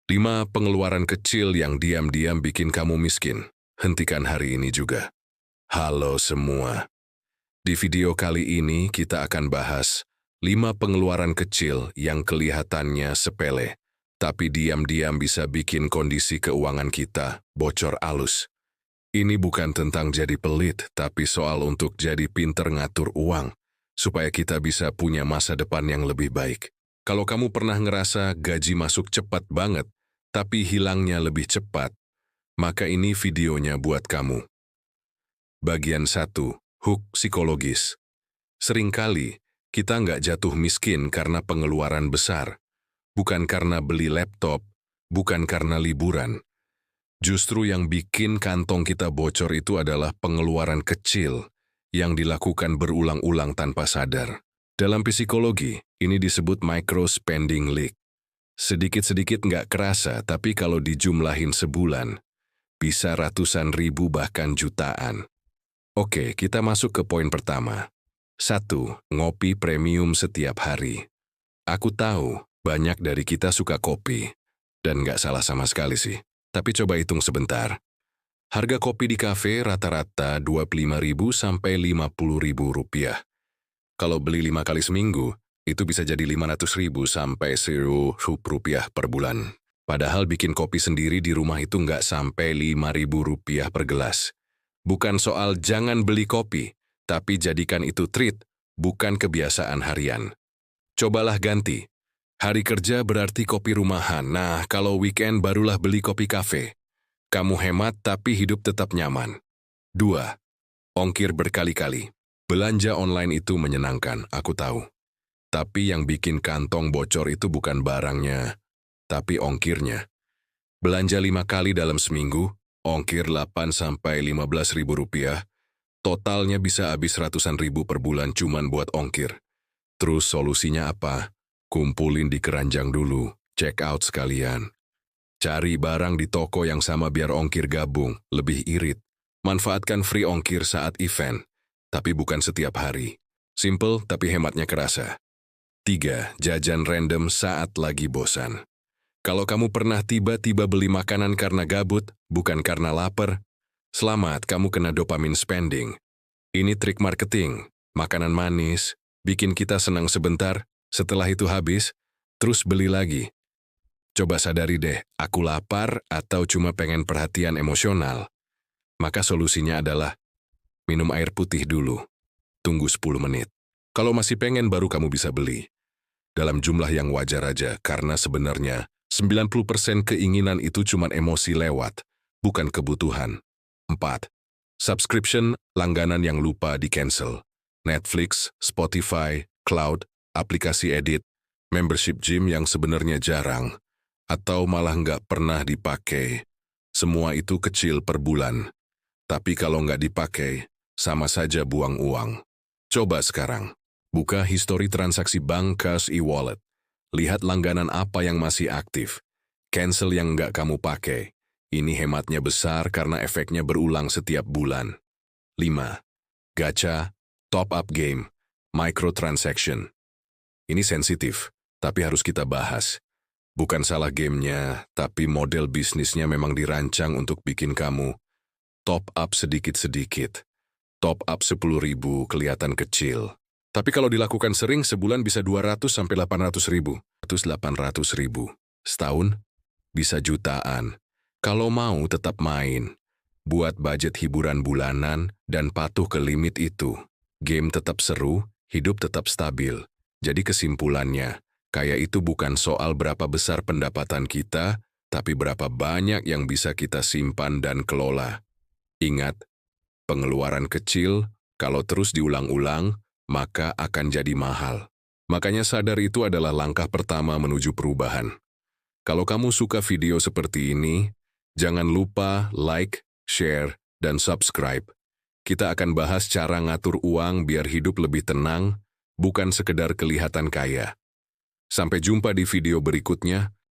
5 pengeluaran kecil yang diam-diam bikin kamu miskin. Hentikan hari ini juga. Halo semua. Di video kali ini kita akan bahas 5 pengeluaran kecil yang kelihatannya sepele, tapi diam-diam bisa bikin kondisi keuangan kita bocor alus. Ini bukan tentang jadi pelit, tapi soal untuk jadi pinter ngatur uang, supaya kita bisa punya masa depan yang lebih baik. Kalau kamu pernah ngerasa gaji masuk cepat banget, tapi hilangnya lebih cepat, maka ini videonya buat kamu. Bagian 1. Hook psikologis. Seringkali, kita nggak jatuh miskin karena pengeluaran besar. Bukan karena beli laptop, bukan karena liburan. Justru yang bikin kantong kita bocor itu adalah pengeluaran kecil yang dilakukan berulang-ulang tanpa sadar. Dalam psikologi, ini disebut micro spending leak. Sedikit-sedikit nggak kerasa, tapi kalau dijumlahin sebulan, bisa ratusan ribu bahkan jutaan. Oke, kita masuk ke poin pertama. 1. Ngopi premium setiap hari. Aku tahu, banyak dari kita suka kopi, dan nggak salah sama sekali sih. Tapi coba hitung sebentar. Harga kopi di kafe rata-rata Rp25.000 sampai Rp50.000. Kalau beli 5 kali seminggu, itu bisa jadi Rp500.000 sampai Rp1.000 per bulan. Padahal bikin kopi sendiri di rumah itu nggak sampai Rp5.000 per gelas. Bukan soal jangan beli kopi, tapi jadikan itu treat, bukan kebiasaan harian. Cobalah ganti. Hari kerja berarti kopi rumahan. Nah, kalau weekend barulah beli kopi kafe. Kamu hemat tapi hidup tetap nyaman. 2. Ongkir berkali-kali. Belanja online itu menyenangkan, aku tahu. Tapi yang bikin kantong bocor itu bukan barangnya, tapi ongkirnya. Belanja 5 kali dalam seminggu, ongkir Rp8.000–Rp15.000, totalnya bisa habis ratusan ribu per bulan cuman buat ongkir. Terus solusinya apa? Kumpulin di keranjang dulu, check out sekalian. Cari barang di toko yang sama biar ongkir gabung, lebih irit. Manfaatkan free ongkir saat event, tapi bukan setiap hari. Simple tapi hematnya kerasa. 3. Jajan random saat lagi bosan. Kalau kamu pernah tiba-tiba beli makanan karena gabut, bukan karena lapar, selamat, kamu kena dopamine spending. Ini trik marketing, makanan manis, bikin kita senang sebentar, setelah itu habis, terus beli lagi. Coba sadari deh, aku lapar atau cuma pengen perhatian emosional. Maka solusinya adalah, minum air putih dulu. Tunggu 10 menit. Kalau masih pengen baru kamu bisa beli. Dalam jumlah yang wajar aja, karena sebenarnya 90% keinginan itu cuma emosi lewat, bukan kebutuhan. 4. Subscription, langganan yang lupa di-cancel. Netflix, Spotify, Cloud, aplikasi edit, membership gym yang sebenarnya jarang, atau malah nggak pernah dipakai. Semua itu kecil per bulan. Tapi kalau nggak dipakai, sama saja buang uang. Coba sekarang, buka histori transaksi bank Cash e-wallet. Lihat langganan apa yang masih aktif. Cancel yang nggak kamu pakai. Ini hematnya besar karena efeknya berulang setiap bulan. 5. Gacha, top up game, microtransaction. Ini sensitif, tapi harus kita bahas. Bukan salah gamenya, tapi model bisnisnya memang dirancang untuk bikin kamu top up sedikit-sedikit. Top up 10.000 kelihatan kecil. Tapi kalau dilakukan sering, sebulan bisa 200–800.000. 800.000. Setahun, bisa jutaan. Kalau mau tetap main, buat budget hiburan bulanan dan patuh ke limit itu. Game tetap seru, hidup tetap stabil. Jadi kesimpulannya, kaya itu bukan soal berapa besar pendapatan kita, tapi berapa banyak yang bisa kita simpan dan kelola. Ingat, pengeluaran kecil, kalau terus diulang-ulang, maka akan jadi mahal. Makanya sadar itu adalah langkah pertama menuju perubahan. Kalau kamu suka video seperti ini, jangan lupa like, share, dan subscribe. Kita akan bahas cara ngatur uang biar hidup lebih tenang, bukan sekedar kelihatan kaya. Sampai jumpa di video berikutnya.